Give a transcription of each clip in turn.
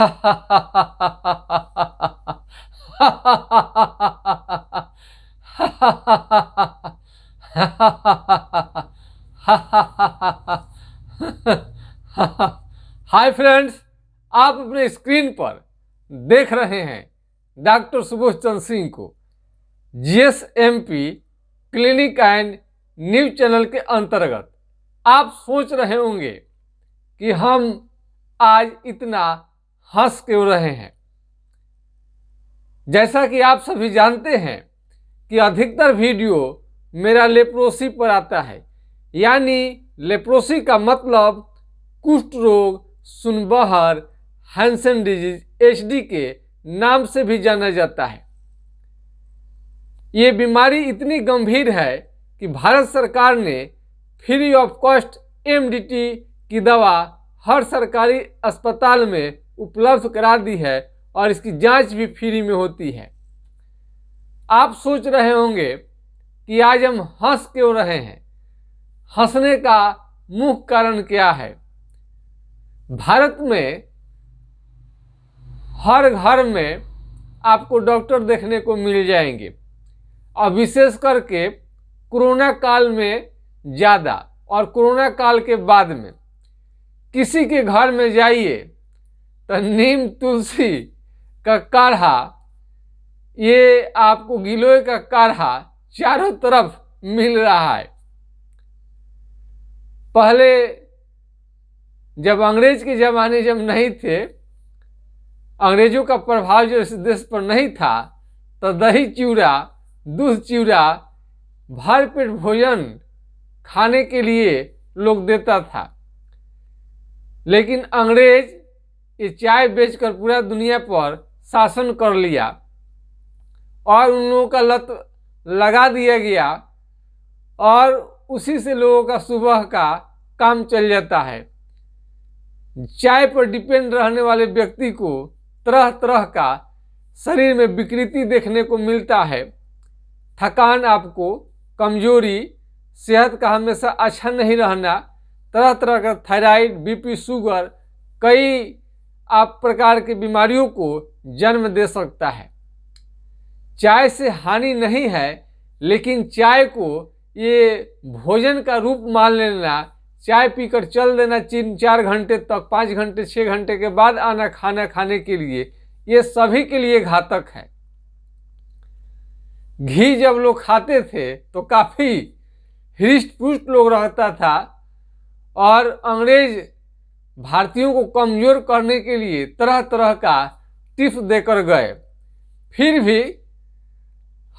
Hi friends, आप अपने screen पर देख रहे हैं डॉक्टर सुबोध चंद्र सिंह को जीएसएमपी क्लिनिक एंड न्यूज चैनल के अंतर्गत। आप सोच रहे होंगे कि हम आज इतना हंस क्यों रहे हैं। जैसा कि आप सभी जानते हैं कि अधिकतर वीडियो मेरा लेप्रोसी पर आता है, यानी लेप्रोसी का मतलब कुष्ठ रोग, सुनबहर, हैंसन डिजीज एचडी के नाम से भी जाना जाता है। ये बीमारी इतनी गंभीर है कि भारत सरकार ने फ्री ऑफ कॉस्ट एमडीटी की दवा हर सरकारी अस्पताल में उपलब्ध करा दी है और इसकी जांच भी फ्री में होती है। आप सोच रहे होंगे कि आज हम हंस क्यों रहे हैं। हंसने का मुख्य कारण क्या है? भारत में हर घर में आपको डॉक्टर देखने को मिल जाएंगे और विशेष करके कोरोना काल में ज़्यादा, और कोरोना काल के बाद में किसी के घर में जाइए तो नीम तुलसी का काढ़ा, ये आपको गिलोय का काढ़ा चारों तरफ मिल रहा है। पहले जब अंग्रेज के ज़माने जब नहीं थे, अंग्रेजों का प्रभाव जो इस देश पर नहीं था, तो दही चिवड़ा, दूध चिवड़ा, भरपेट भोजन खाने के लिए लोग देता था। लेकिन अंग्रेज ये चाय बेचकर पूरा दुनिया पर शासन कर लिया और उन लोगों का लत लगा दिया गया और उसी से लोगों का सुबह का काम चल जाता है। चाय पर डिपेंड रहने वाले व्यक्ति को तरह तरह का शरीर में विकृति देखने को मिलता है। थकान, आपको कमजोरी, सेहत का हमेशा अच्छा नहीं रहना, तरह तरह का थायराइड, बीपी, शुगर, कई आप प्रकार की बीमारियों को जन्म दे सकता है। चाय से हानि नहीं है, लेकिन चाय को ये भोजन का रूप मान लेना, चाय पीकर चल देना 3-4 घंटे तक, 5 घंटे 6 घंटे के बाद आना खाना खाने के लिए, ये सभी के लिए घातक है। घी जब लोग खाते थे तो काफ़ी हृष्ट पुष्ट लोग रहता था और अंग्रेज भारतीयों को कमज़ोर करने के लिए तरह तरह का टिप्स देकर गए। फिर भी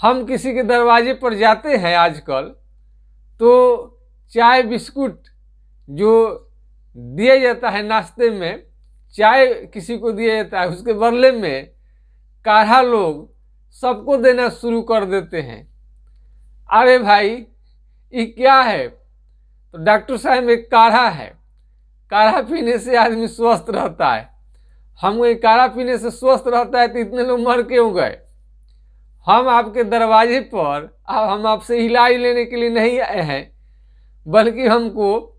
हम किसी के दरवाजे पर जाते हैं आजकल तो चाय बिस्कुट जो दिया जाता है, नाश्ते में चाय किसी को दिया जाता है, उसके बदले में काढ़ा लोग सबको देना शुरू कर देते हैं। अरे भाई, ये क्या है? तो डॉक्टर साहब, एक काढ़ा है, काढ़ा पीने से आदमी स्वस्थ रहता है। हम ये काढ़ा पीने से स्वस्थ रहता है तो इतने लोग मर क्यों गए? हम आपके दरवाजे पर हम आपसे इलाज लेने के लिए नहीं आए हैं, बल्कि हमको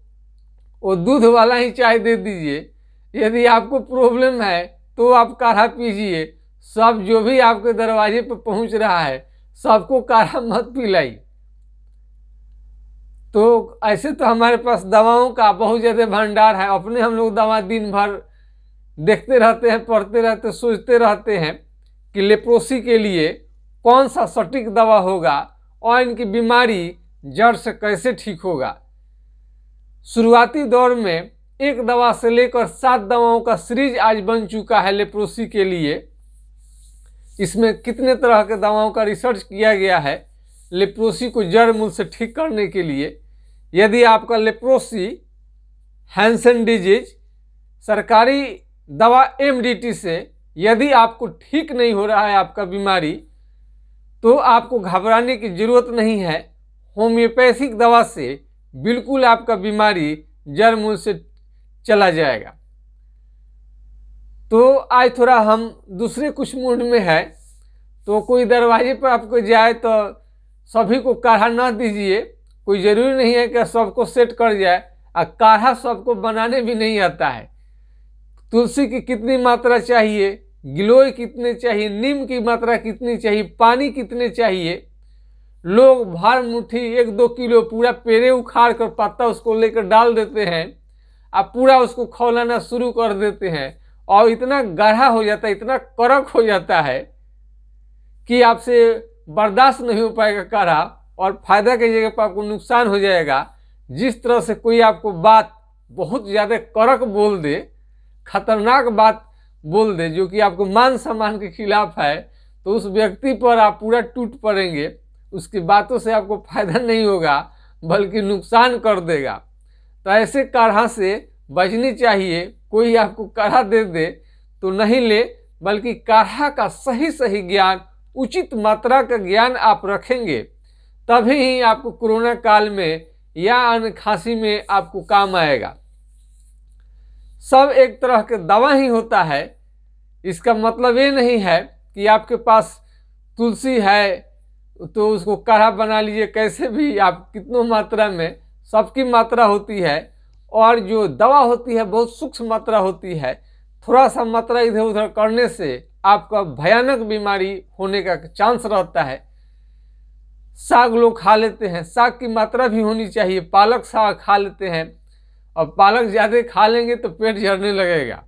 वो दूध वाला ही चाय दे दीजिए। यदि आपको प्रॉब्लम है तो आप काढ़ा पीजिए। सब जो भी आपके दरवाजे पर पहुंच रहा है सबको काढ़ा मत पिलाइए। तो ऐसे तो हमारे पास दवाओं का बहुत ज़्यादा भंडार है। अपने हम लोग दवा दिन भर देखते रहते हैं, पढ़ते रहते, सोचते रहते हैं कि लेप्रोसी के लिए कौन सा सटीक दवा होगा और इनकी बीमारी जड़ से कैसे ठीक होगा। शुरुआती दौर में एक दवा से लेकर 7 दवाओं का सीरीज आज बन चुका है लेप्रोसी के लिए। इसमें कितने तरह के दवाओं का रिसर्च किया गया है लेप्रोसी को जड़ मूल से ठीक करने के लिए। यदि आपका लेप्रोसी, हैंसन डिजीज, सरकारी दवा एमडीटी से यदि आपको ठीक नहीं हो रहा है आपका बीमारी, तो आपको घबराने की ज़रूरत नहीं है। होम्योपैथिक दवा से बिल्कुल आपका बीमारी जड़ मूल से चला जाएगा। तो आज थोड़ा हम दूसरे कुछ मूड में है, तो कोई दरवाजे पर आपको जाए तो सभी को काढ़ा ना दीजिए। कोई ज़रूरी नहीं है कि सबको सेट कर जाए, और काढ़ा सबको बनाने भी नहीं आता है। तुलसी की कितनी मात्रा चाहिए, गिलोय कितने चाहिए, नीम की मात्रा कितनी चाहिए, पानी कितने चाहिए। लोग भर मुट्ठी 1-2 किलो पूरा पेड़े उखाड़ कर पत्ता उसको लेकर डाल देते हैं, आप पूरा उसको खौलाना शुरू कर देते हैं और इतना गाढ़ा हो जाता है, इतना कड़क हो जाता है कि आपसे बर्दाश्त नहीं हो पाएगा काढ़ा और फायदा की जगह पर आपको नुकसान हो जाएगा। जिस तरह से कोई आपको बात बहुत ज़्यादा कड़क बोल दे, खतरनाक बात बोल दे जो कि आपको मान सम्मान के खिलाफ है, तो उस व्यक्ति पर आप पूरा टूट पड़ेंगे। उसकी बातों से आपको फायदा नहीं होगा बल्कि नुकसान कर देगा। तो ऐसे काढ़ा से बचनी चाहिए। कोई आपको काढ़ा दे दे तो नहीं ले, बल्कि काढ़ा का सही सही ज्ञान, उचित मात्रा का ज्ञान आप रखेंगे, तभी ही आपको कोरोना काल में या अन्य खांसी में आपको काम आएगा। सब एक तरह के दवा ही होता है। इसका मतलब ये नहीं है कि आपके पास तुलसी है तो उसको काढ़ा बना लीजिए कैसे भी, आप कितनों मात्रा में, सबकी मात्रा होती है और जो दवा होती है बहुत सूक्ष्म मात्रा होती है। थोड़ा सा मात्रा इधर उधर करने से आपका भयानक बीमारी होने का चांस रहता है। साग लोग खा लेते हैं, साग की मात्रा भी होनी चाहिए। पालक साग खा लेते हैं और पालक ज़्यादा खा लेंगे तो पेट झड़ने लगेगा।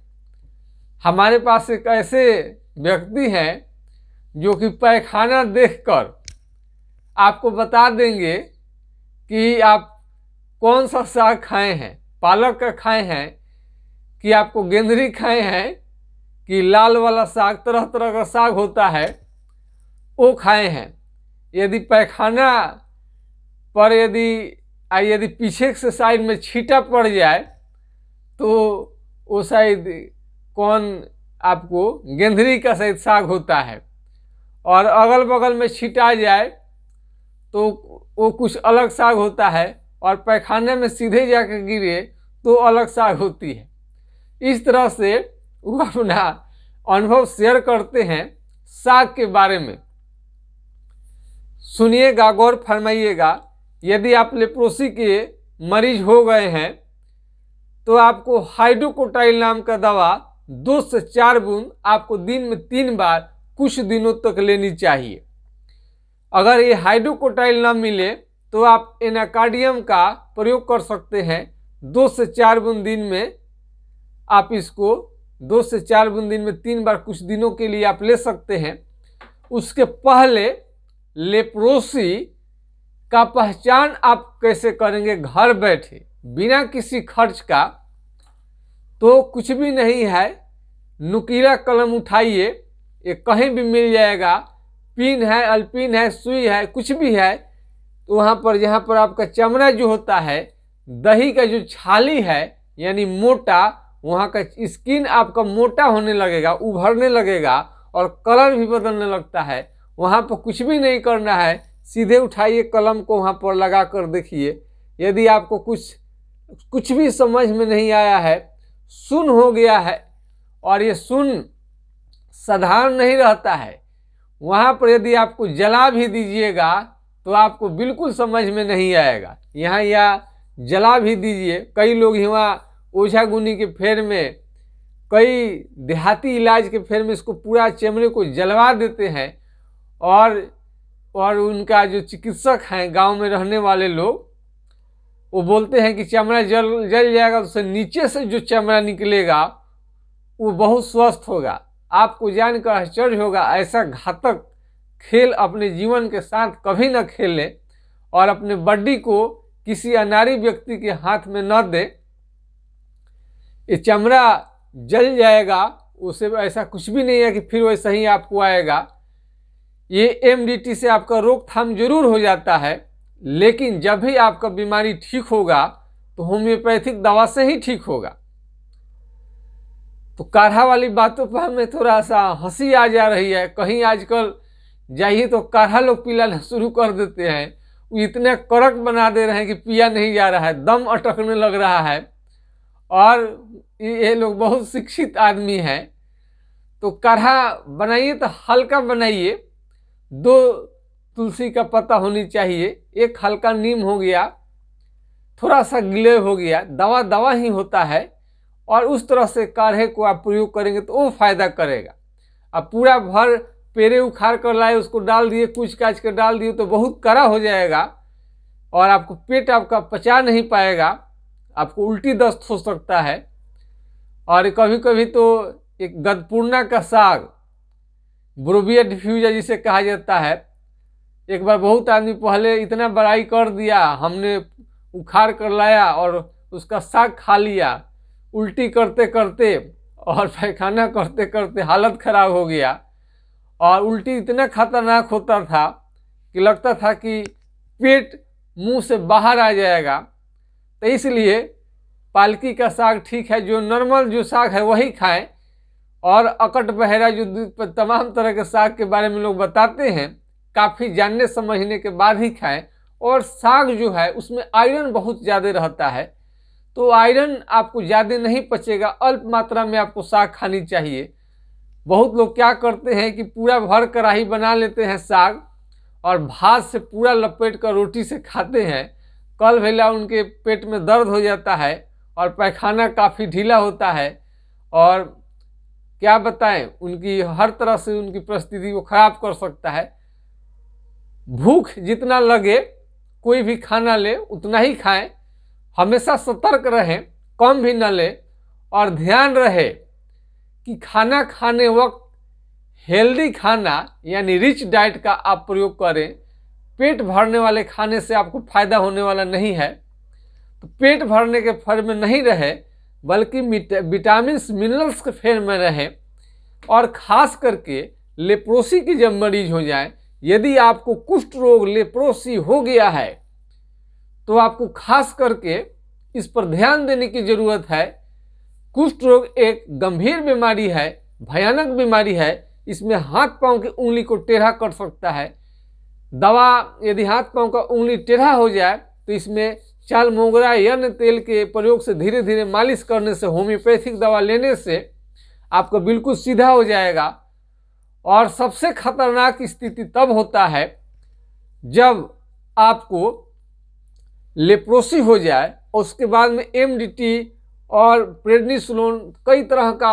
हमारे पास एक ऐसे व्यक्ति हैं जो कि पैखाना देखकर आपको बता देंगे कि आप कौन सा साग खाए हैं, पालक का खाए हैं कि आपको गेंदरी खाए हैं कि लाल वाला साग, तरह तरह का साग होता है वो खाए हैं। यदि पैखाना पर यदि पीछे से साइड में छींटा पड़ जाए तो वो शायद कौन आपको गेंदरी का शायद साग होता है, और अगल बगल में छींटा जाए तो वो कुछ अलग साग होता है, और पैखाने में सीधे जाकर गिरे तो अलग साग होती है। इस तरह से वो अपना अनुभव शेयर करते हैं साग के बारे में। सुनिएगा, गौर फरमाइएगा। यदि आप लेप्रोसी के मरीज हो गए हैं तो आपको हाइड्रोकोटाइल नाम का दवा 2 से 4 बूंद आपको दिन में 3 बार कुछ दिनों तक लेनी चाहिए। अगर ये हाइड्रोकोटाइल ना मिले तो आप एनाकार्डियम का प्रयोग कर सकते हैं। 2 से 4 बूंद दिन में आप इसको 2 से 4 बूंद दिन में 3 बार कुछ दिनों के लिए आप ले सकते हैं। उसके पहले लेप्रोसी का पहचान आप कैसे करेंगे घर बैठे बिना किसी खर्च का? तो कुछ भी नहीं है, नुकीला कलम उठाइए, ये कहीं भी मिल जाएगा। पिन है, अल्पिन है, सुई है, कुछ भी है। तो वहाँ पर जहाँ पर आपका चमड़ा जो होता है, दही का जो छाली है यानी मोटा, वहाँ का स्किन आपका मोटा होने लगेगा, उभरने लगेगा और कलर भी बदलने लगता है। वहाँ पर कुछ भी नहीं करना है, सीधे उठाइए कलम को, वहाँ पर लगा कर देखिए। यदि आपको कुछ भी समझ में नहीं आया है, सुन हो गया है, और ये सुन साधारण नहीं रहता है, वहाँ पर यदि आपको जला भी दीजिएगा तो आपको बिल्कुल समझ में नहीं आएगा। यहाँ या जला भी दीजिए, कई लोग यहाँ ओझा गुनी के फेर में, कई देहाती इलाज के फेर में इसको पूरा चमड़े को जलवा देते हैं, और उनका जो चिकित्सक हैं गांव में रहने वाले लोग, वो बोलते हैं कि चमड़ा जल जाएगा तो उससे नीचे से जो चमड़ा निकलेगा वो बहुत स्वस्थ होगा। आपको जानकर आश्चर्य होगा। ऐसा घातक खेल अपने जीवन के साथ कभी न खेलें और अपने बॉडी को किसी अनारी व्यक्ति के हाथ में न दें। ये चमड़ा जल जाएगा, उसे ऐसा कुछ भी नहीं है कि फिर वैसा ही आपको आएगा। ये एमडीटी से आपका रोकथाम जरूर हो जाता है, लेकिन जब भी आपका बीमारी ठीक होगा तो होम्योपैथिक दवा से ही ठीक होगा। तो काढ़ा वाली बातों पर हमें थोड़ा सा हंसी आ जा रही है। कहीं आजकल जाइए तो काढ़ा लोग पिलाना शुरू कर देते हैं, वो इतने कड़क बना दे रहे हैं कि पिया नहीं जा रहा है, दम अटकने लग रहा है। और ये लोग बहुत शिक्षित आदमी हैं। तो काढ़ा बनाइए तो हल्का बनाइए। 2 तुलसी का पत्ता होनी चाहिए, 1 हल्का नीम हो गया, थोड़ा सा गिलोय हो गया। दवा ही होता है, और उस तरह से काढ़े को आप प्रयोग करेंगे तो वो फायदा करेगा। अब पूरा भर पेड़े उखाड़ कर लाए, उसको डाल दिए, कुछ काच कर डाल दिए तो बहुत कड़ा हो जाएगा और आपको पेट आपका पचा नहीं पाएगा, आपको उल्टी दस्त हो सकता है। और कभी कभी तो एक गदपूर्णा का साग, ब्रोविया डिफ्यूजा जिसे कहा जाता है, एक बार बहुत आदमी पहले इतना बड़ाई कर दिया, हमने उखाड़ कर लाया और उसका साग खा लिया, उल्टी करते करते और पैखाना करते करते हालत खराब हो गया। और उल्टी इतना खतरनाक होता था कि लगता था कि पेट मुंह से बाहर आ जाएगा। तो इसलिए पालकी का साग ठीक है, जो नॉर्मल जो साग है वही खाएं। और अकट बहेरा जो तमाम तरह के साग के बारे में लोग बताते हैं, काफ़ी जानने समझने के बाद ही खाएं। और साग जो है उसमें आयरन बहुत ज़्यादा रहता है, तो आयरन आपको ज़्यादा नहीं पचेगा, अल्प मात्रा में आपको साग खानी चाहिए। बहुत लोग क्या करते हैं कि पूरा भर कढ़ाई बना लेते हैं साग और भात से पूरा लपेट कर रोटी से खाते हैं। कल भेला उनके पेट में दर्द हो जाता है और पैखाना काफ़ी ढीला होता है, और क्या बताएं, उनकी हर तरह से उनकी परिस्थिति को खराब कर सकता है। भूख जितना लगे कोई भी खाना ले उतना ही खाएं, हमेशा सतर्क रहें, कम भी न लें। और ध्यान रहे कि खाना खाने वक्त हेल्दी खाना यानी रिच डाइट का आप प्रयोग करें। पेट भरने वाले खाने से आपको फायदा होने वाला नहीं है। तो पेट भरने के फेर में नहीं रहे, बल्कि विटामिन मिनरल्स के फेर में रहें। और ख़ास करके लेप्रोसी की जब मरीज हो जाए, यदि आपको कुष्ठ रोग लेप्रोसी हो गया है तो आपको खास करके इस पर ध्यान देने की ज़रूरत है। कुष्ठ रोग एक गंभीर बीमारी है, भयानक बीमारी है। इसमें हाथ पांव की उंगली को टेढ़ा कर सकता है। दवा यदि हाथ पांव का उंगली टेढ़ा हो जाए तो इसमें चाल मोगरा यन्न तेल के प्रयोग से धीरे धीरे मालिश करने से, होम्योपैथिक दवा लेने से आपको बिल्कुल सीधा हो जाएगा। और सबसे खतरनाक स्थिति तब होता है जब आपको लेप्रोसी हो जाए, उसके बाद में एमडीटी और प्रेडनिसोलोन कई तरह का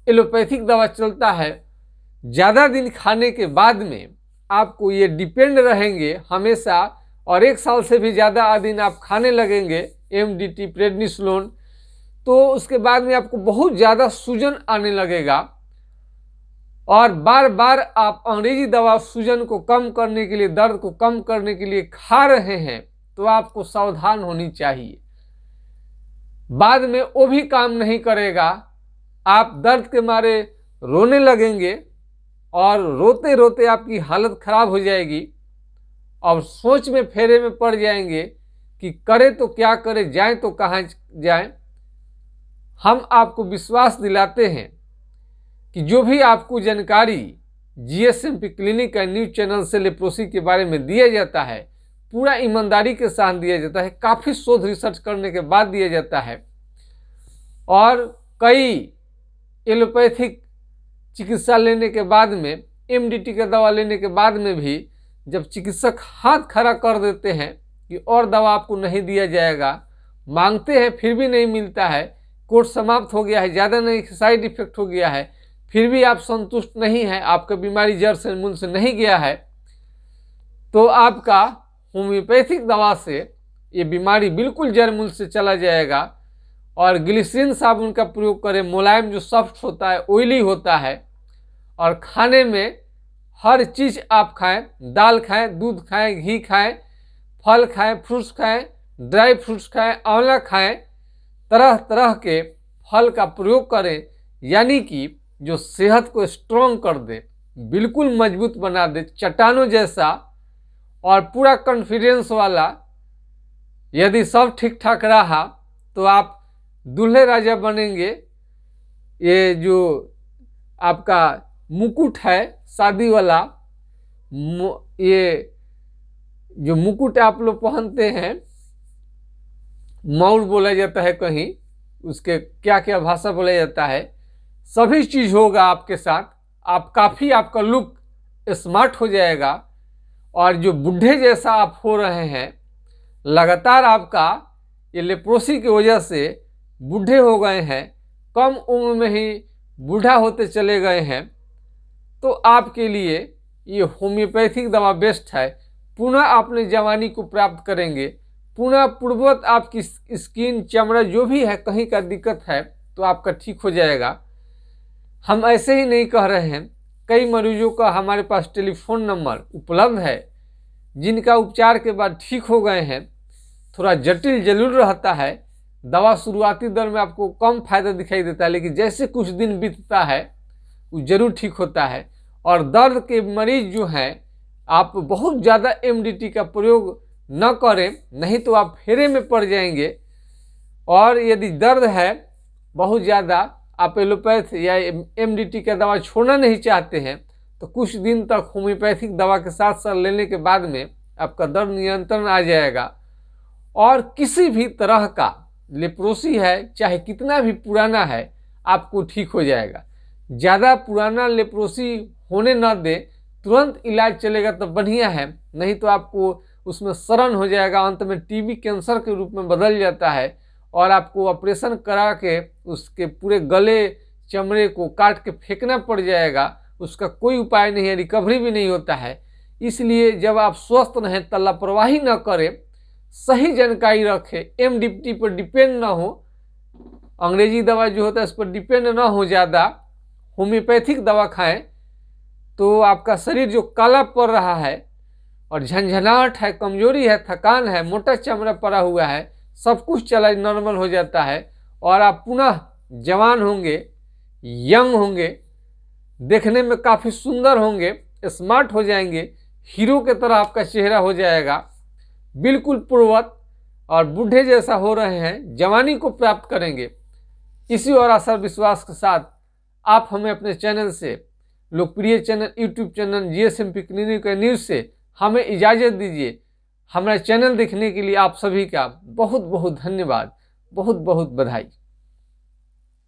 एलोपैथिक दवा चलता है। ज़्यादा दिन खाने के बाद में आपको ये डिपेंड रहेंगे हमेशा, और 1 साल से भी ज़्यादा दिन आप खाने लगेंगे एमडीटी प्रेडनिसोलोन, तो उसके बाद में आपको बहुत ज़्यादा सूजन आने लगेगा। और बार बार आप अंग्रेजी दवा सूजन को कम करने के लिए, दर्द को कम करने के लिए खा रहे हैं, तो आपको सावधान होनी चाहिए। बाद में वो भी काम नहीं करेगा, आप दर्द के मारे रोने लगेंगे और रोते रोते आपकी हालत खराब हो जाएगी और सोच में फेरे में पड़ जाएंगे कि करें तो क्या करें, जाएं तो कहाँ जाएं। हम आपको विश्वास दिलाते हैं कि जो भी आपको जानकारी जीएसएमपी क्लिनिक का न्यूज़ चैनल से लेप्रोसी के बारे में दिया जाता है, पूरा ईमानदारी के साथ दिया जाता है, काफ़ी शोध रिसर्च करने के बाद दिया जाता है। और कई एलोपैथिक चिकित्सा लेने के बाद में, एमडीटी का दवा लेने के बाद में भी जब चिकित्सक हाथ खड़ा कर देते हैं कि और दवा आपको नहीं दिया जाएगा, मांगते हैं फिर भी नहीं मिलता है, कोर्स समाप्त हो गया है, ज़्यादा नहीं साइड इफेक्ट हो गया है, फिर भी आप संतुष्ट नहीं हैं, आपका बीमारी जड़ से मूल से नहीं गया है, तो आपका होम्योपैथिक दवा से ये बीमारी बिल्कुल जड़ मूल से चला जाएगा। और ग्लिसरीन साबुन का प्रयोग करें, मुलायम जो सॉफ्ट होता है, ऑयली होता है। और खाने में हर चीज़ आप खाएं, दाल खाएं, दूध खाएं, घी खाएं, फल खाएं, फ्रूट्स खाएं, ड्राई फ्रूट्स खाएं, आंवला खाएं, तरह तरह के फल का प्रयोग करें, यानी कि जो सेहत को स्ट्रॉन्ग कर दे, बिल्कुल मजबूत बना दे, चट्टानों जैसा और पूरा कॉन्फिडेंस वाला। यदि सब ठीक ठाक रहा तो आप दूल्हे राजा बनेंगे। ये जो आपका मुकुट है शादी वाला, ये जो मुकुट आप लोग पहनते हैं, मौर बोला जाता है कहीं, उसके क्या क्या भाषा बोला जाता है, सभी चीज़ होगा आपके साथ। आप काफ़ी, आपका लुक स्मार्ट हो जाएगा। और जो बूढ़े जैसा आप हो रहे हैं, लगातार आपका ये लेप्रोसी की वजह से बूढ़े हो गए हैं, कम उम्र में ही बूढ़ा होते चले गए हैं, तो आपके लिए ये होम्योपैथिक दवा बेस्ट है। पुनः अपने जवानी को प्राप्त करेंगे, पुनः पूर्ववत आपकी स्किन, चमड़ा जो भी है कहीं का दिक्कत है तो आपका ठीक हो जाएगा। हम ऐसे ही नहीं कह रहे हैं, कई मरीजों का हमारे पास टेलीफोन नंबर उपलब्ध है जिनका उपचार के बाद ठीक हो गए हैं। थोड़ा जटिल जरूर रहता है, दवा शुरुआती दर में आपको कम फायदा दिखाई देता है, लेकिन जैसे कुछ दिन बीतता है वो जरूर ठीक होता है। और दर्द के मरीज जो हैं, आप बहुत ज़्यादा एमडीटी का प्रयोग न करें, नहीं तो आप फेरे में पड़ जाएंगे। और यदि दर्द है बहुत ज़्यादा, आप एलोपैथ या एमडीटी का दवा छोड़ना नहीं चाहते हैं, तो कुछ दिन तक होम्योपैथिक दवा के साथ साथ लेने के बाद में आपका दर्द नियंत्रण आ जाएगा। और किसी भी तरह का लेप्रोसी है, चाहे कितना भी पुराना है, आपको ठीक हो जाएगा। ज़्यादा पुराना लेप्रोसी होने न दें, तुरंत इलाज चलेगा तो बढ़िया है, नहीं तो आपको उसमें शरण हो जाएगा, अंत में टीबी कैंसर के रूप में बदल जाता है और आपको ऑपरेशन करा के उसके पूरे गले चमड़े को काट के फेंकना पड़ जाएगा। उसका कोई उपाय नहीं है, रिकवरी भी नहीं होता है। इसलिए जब आप स्वस्थ रहें तो लापरवाही न करें, सही जानकारी रखें, एमडीटी पर डिपेंड ना हो, अंग्रेजी दवा जो होता है इस पर डिपेंड ना हो ज़्यादा, होम्योपैथिक दवा खाएं तो आपका शरीर जो काला पड़ रहा है और झंझनाहट है, कमजोरी है, थकान है, मोटा चमड़ा पड़ा हुआ है, सब कुछ चला नॉर्मल हो जाता है और आप पुनः जवान होंगे, यंग होंगे, देखने में काफ़ी सुंदर होंगे, स्मार्ट हो जाएंगे, हीरो के तरह आपका चेहरा हो जाएगा, बिल्कुल पूर्ववत और बूढ़े जैसा हो रहे हैं, जवानी को प्राप्त करेंगे। इसी और आशा विश्वास के साथ आप हमें अपने चैनल से, लोकप्रिय channel YouTube channel जीएसएमपी clinic news से हमें इजाज़त दीजिए। हमारा चैनल देखने के लिए आप सभी का बहुत बहुत धन्यवाद, बहुत बहुत बधाई।